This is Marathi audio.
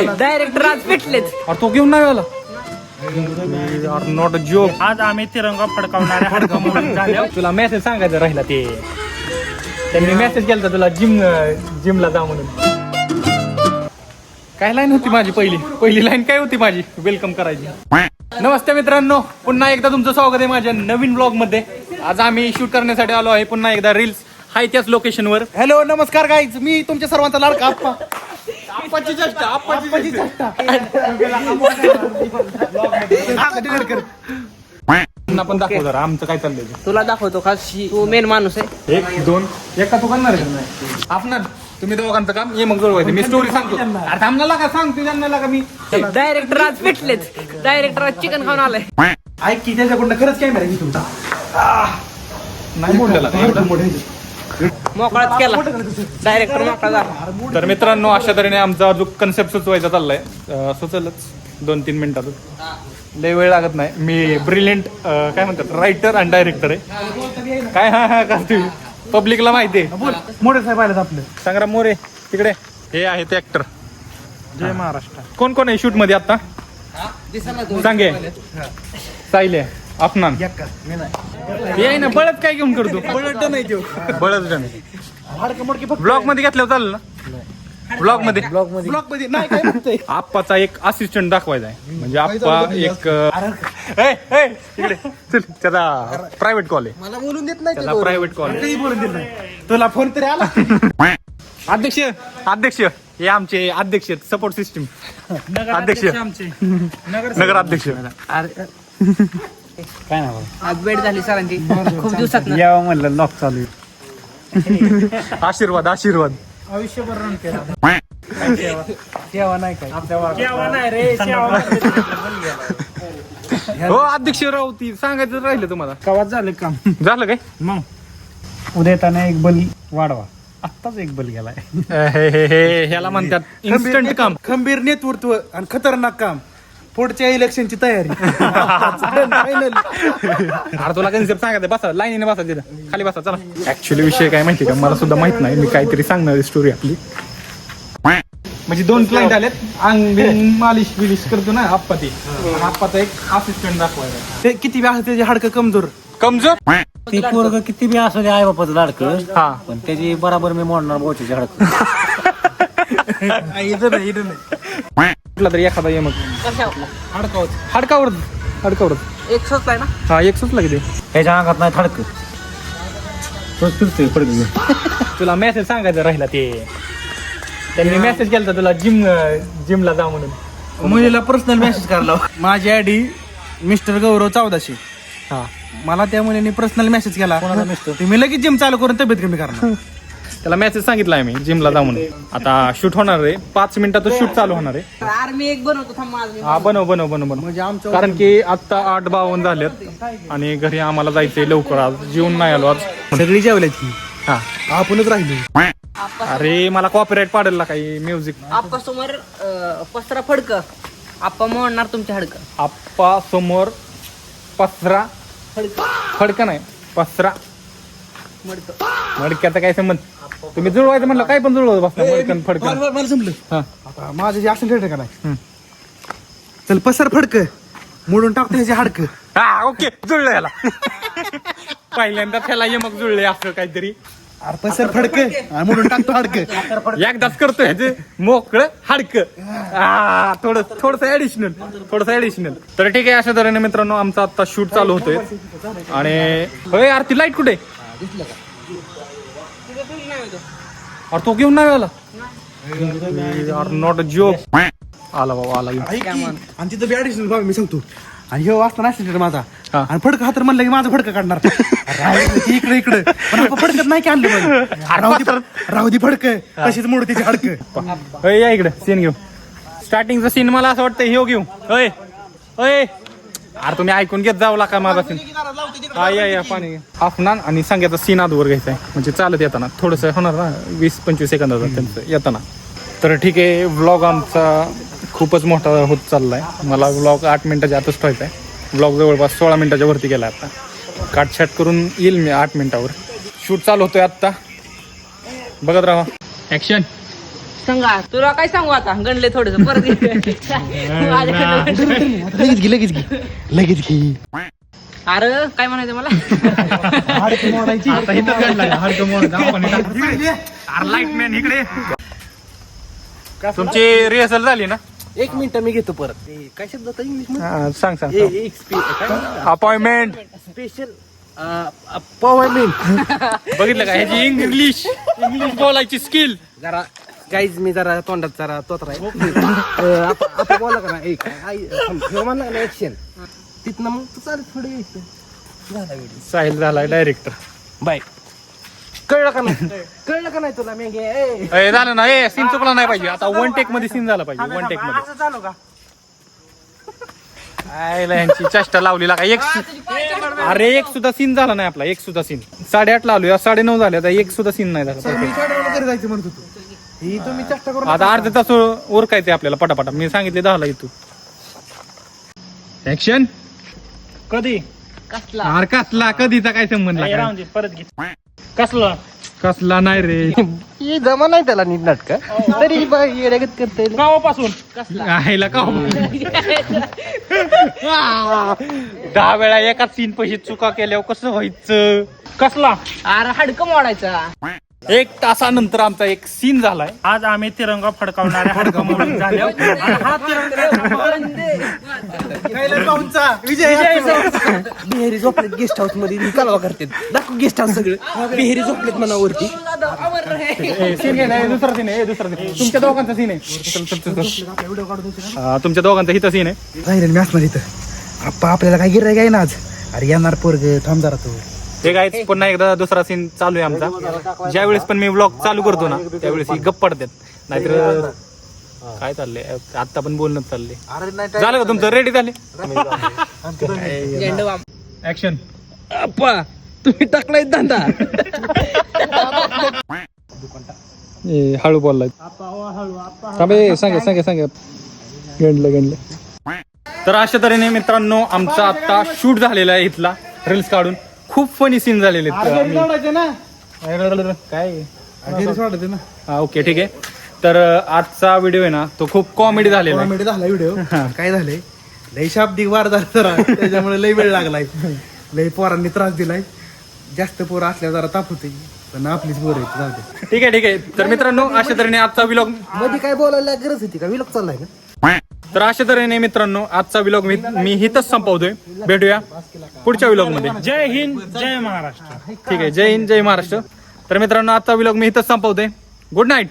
डायरेक्टर आज भेटलेच. अरे तो घेऊन नाही आला. Not a joke. आज आम्ही तिरंगा फडकावणाऱ्या हडका म्हणून झाल्या. तुला मेसेज सांगायचं राहिला ते. त्यांनी मेसेज केला तुला जिमला जा म्हणून. काय लाईन होती माझी पहिली लाईन काय होती माझी वेलकम करायची. नमस्ते मित्रांनो, पुन्हा एकदा तुमचं स्वागत आहे माझ्या नवीन ब्लॉग मध्ये. आज आम्ही शूट करण्यासाठी आलो आहे पुन्हा एकदा रील्स हाय त्याच लोकेशनवर. हॅलो नमस्कार गाईज, मी तुमच्या सर्वांचा लाडका आप्पा. आप्पाची चेष्टा. आपण दाखव जरा आमचं काय चाललंय. तुला दाखवतो खास तू मेन माणूस आहे. एक दोन एका तू करणार आहे आपण. तुम्ही दोघांचं काम ये मग जुळवायचं. मी स्टोरी सांगतो. अरे थांबला लागा सांगतो त्यांना लागा. मी डायरेक्टर आज भेटलेच. डायरेक्टर आज चिकन खाऊन आलाय. ऐक की त्याच्याकडनं खरंच कॅमेरा घे तुमचा. नाही बोललेला मोकळाच केला डायरेक्टर, मोकळा झाला. तर मित्रांनो, अशा तऱ्हेने आमचा जो कन्सेप्ट सुचवायचा चाललाय. सुचलच 2-3 मिनिटातच, लय वेळ लागत नाही. मी ब्रिलियंट काय म्हणतात रायटर आणि डायरेक्टर आहे. काय हा का तुम्ही पब्लिकला माहिती आहे. मोठे साहेब आलेत आपले. संग्राम मोरे तिकडे हे आहेत ऍक्टर. जय महाराष्ट्र. कोण कोण आहे शूट मध्ये आता सांगे. सायले अफनान ये ना. बळद काय घेऊन करतो. बळद ब्लॉग मध्ये घेतल्यावर चालेल ना. ब्लॉग मध्ये नाही काय म्हणतोय. आप्पाचा एक असिस्टंट दाखवायचा आहे. म्हणजे आप्पा एक तिकडे चल, त्याचा प्रायव्हेट कॉल आहे. मला बोलून देत नाही त्याचा प्रायव्हेट कॉल आहे. काही बोलून देत नाही. तुला फोन तरी आला. अध्यक्ष हे आमचे अध्यक्ष सपोर्ट सिस्टीम. अध्यक्ष आमचे नगर अध्यक्ष. काय ना आज भेट झाली सरांची खूप दिवसात. यावं म्हणलं लॉक चालू आशीर्वाद आयुष्यभर रन केला. सेवा नाही काय सेवा नाही रे. हो अध्यक्ष राव, ती सांगायचं राहिलं तुम्हाला. कवाच झालं काम. झालं काय मग उद्या येताना एक बल वाढवा. आत्ताच एक बल गेलाय. ह्याला म्हणतात इन्स्टंट काम. खंबीर नेतृत्व आणि खतरनाक काम. पुढच्या इलेक्शनची तयारी. अरे तुला कन्सेप्ट सांगायचं. बसा लाईनीने बसा तिथं खाली बसा. चला ऍक्च्युअली विषय काय माहिती का, मला सुद्धा माहित नाही. मी काहीतरी सांगणार स्टोरी आपली. म्हणजे 2 क्लायंट आलेत. अंग मालिश बिलिश करतो ना आप्पा. ते आप्पाचा एक असिस्टंट दाखवायचा. ते किती वेळा त्याचे हाडकं कमजोर. ती पोरग किती बी असू दे आई बापाचं लाडकं. हा पण त्याची बराबर मी मोडणार बोचाची हडकं. कुठला तरी एखादा ये मग. हडकावर एक सोचलाय ना. हा एक सुचला की ते. ह्याच्या अंगात नाही थडकं. तोच फिरतोय पडकं. तुला मेसेज सांगायचं राहिला ते. त्यांनी मेसेज केला तुला जिमला जा म्हणून. मुलीला पर्सनल मेसेज करायला. माझी आयडी मिस्टर गौरव 1400. हा मला त्या मुलीने पर्सनल मेसेज केला. मी लगेच जिम चालू करून तब्येत कमी करणार. त्याला मेसेज सांगितलाय मी जिमला जा म्हणून. आता शूट होणार आहे 5 मिनिटातच शूट चालू होणार आहे. आर्मी एक बनवतो थांब माझ. हा बनव म्हणजे आमचं कारण की आता 8:52 झालेत आणि घरी आम्हाला जायचंय लवकर. आज जेवून नाही आलो आज. सगळी जेवल्यात की हा आपणच राहिलो. अरे मला कॉपीराईट पाडेल काही म्युझिक. आप्पा समोर पसरा फडक. आप्पा मोडणार तुमच्या हडकं. आप्पा समोर पसरा फडका नाही पसरा. मडक्याचा काय संबंध. तुम्ही जुळवायचं म्हणलं काय पण जुळवत बसला. मडकन फडकन. मला जमलं. हा आता माझं जे असेल रेट का नाही. चल पसर फडक मोडून टाकतो ह्याचे हाडकं. हा ओके जुळलं याला. पहिल्यांदा त्याला ये मग जुळले असं काहीतरी. अरे पसर फडक मोडून टाकतो हाडकं. एकदाच करतो ह्याचे मोकळं हाडकं. थोडस ऍडिशनल. तर ठीक आहे. अशा तऱ्हेने मित्रांनो आमचा आता शूट चालू होतोय. आणि होय आरती लाईट कुठे. अरे तो घेऊन नाही आला. Not a joke. आला बाबा आला. आणि तिथं बॅडिशनल बाबा मी सांगतो. आणि हे वाचता नसेल माझा. हा. आणि फडकं हातर म्हणलं की माझं फडकं काढणार. इकडे पण आपण फडकत नाही की आणलं. राहू दे फडकं कशीच मोड त्याची हाडकं. या इकडे सीन घेऊ. स्टार्टिंगचा सीन मला असं वाटतं हे घेऊ. होय अरे तुम्ही ऐकून घेत जाऊ का माझा सीन. हा या पाणी. अफनान आणि सांग्याचा सीन आधीवर घ्यायचा आहे. म्हणजे चालत येताना थोडस होणार ना 20-25 सेकंदाचा त्यांचं येताना. तर ठीक आहे. व्लॉग आमचा खूपच मोठा होत चाललाय. मला व्लॉग 8 मिनिटाच्या आतच ठेवायचा आहे. व्लॉग जवळपास 16 मिनिटाच्या वरती गेला. आता काटछाट करून येईल मी 8 मिनिटावर. शूट चालू होतोय आत्ता. बघत राहा. ऍक्शन. सांगा तुला काय सांगू आता गणले थोडस परत घे. माझ्याकडे लगेच घे अरे काय म्हणायचं मला हाडकं मोडायची. आता इथं काढला हाडकं मोड लाईटमॅन इकडे तुमची रिहर्सल झाली ना? 1 मिनिट मी घेतो परत. काय शब्द होता इंग्लिश हा, सांग अपॉइंटमेंट स्पेशल पॉवरमेंट. बघितलं का ह्याची इंग्लिश बोलायची स्किल. जरा गाईज मी जरा तोंडात जरा तोतरा आहे. आपण बोला का ना म्हणला ना ऍक्शन तिथनं मग तू चालत पुढे यायचं. झाला व्हिडिओ. साहिल झालाय डायरेक्टर. बाय. कळलं का नाही तुला मी झालं ना ए सीन चुकला नाही पाहिजे. आता 1 टेक मध्ये सीन झाला पाहिजे. 1 टेक मध्ये चालू का आयला ह्यांची चेष्टा लावलेला का अरे एक सुद्धा सीन झाला नाही आपला. एक सुद्धा सीन 8:30 लावलो 9:30 झाले आता एक सुद्धा सीन नाही झाला. मी घरी जायचं म्हणत होतो. ही तुम्ही चेष्टा करून आता अर्धा तास उरकायचंय आपल्याला पटापटा. मी सांगितले 10ला येतो. ऍक्शन. कधी कसला अरे कसला कधीचा काय संबंध राहून लागला? दे परत घे. कसलं कसला नाही रे. ही जमा नाही त्याला नीट नाटक तरी येड्यागत करता येईल. गावापासून आईला का 10 वेळा एकाच सीन पैसे चुका केल्यावर कसं व्हायचं? कसला अरे हाडकं मोडायचा. 1 तासानंतर आमचा एक सीन झालाय. आज आम्ही तिरंगा फडकावणारे हाडकं मोडून झाले. हा बिहारी झोपलेत गेस्ट हाऊस मध्ये कालवा करतात. दाखव गेस्ट हाऊस सगळं बिहारी झोपलेत मनावरती. सीन घे नाही दुसरा सीन आहे. दुसरा सीन तुमच्या दोघांचा सीन आहे. तुमच्या दोघांचा हिचा सीन आहे. राहिलं मी असणार इथं. आप्पा आपल्याला काय गिराय काय ना आज. अरे येणार पोरग थांब जरा तू. ते काय पुन्हा एकदा दुसरा सीन चालू आहे आमचा. ज्या वेळेस पण मी व्लॉग चालू करतो ना त्यावेळेस ही गप्प पडतात. नाहीतर काय चाललंय आता पण बोलणं चाललंय. झालं का तुमचं? रेडी झाले? ऍक्शन. आप्पा तुम्ही टाकलाय धंदा. हळू बोललाय. सांगे गणलं. तर अशा तऱ्हेने मित्रांनो आमचा आता शूट झालेला आहे इथला रील्स काढून. खूप फनी सीन झालेले काय. हा ओके ठीक आहे. तर आजचा व्हिडिओ आहे ना तो खूप कॉमेडी झालेला आहे. झाला व्हिडिओ. काय झालंय लय शाब्दिक वार झाला जरा त्याच्यामुळे लय वेळ लागलाय. लय पोरांनी त्रास दिलाय. जास्त पोरं असल्या जरा ताप होते पण आपलीच पोर आहेत. ठीक आहे. तर मित्रांनो अशा तऱ्हेने आजचा व्लॉग मध्ये काय बोलायला गरज होती का? विलॉग चाललाय का? तर अशा तऱ्हेने मित्रांनो आजचा व्लॉग मी इथंच संपवतोय. भेटूया पुढच्या व्लॉग मध्ये. जय हिंद जय महाराष्ट्र. ठीक आहे. जय हिंद जय महाराष्ट्र. तर मित्रांनो आजचा व्लॉग मी इथंच संपवतोय. Good night.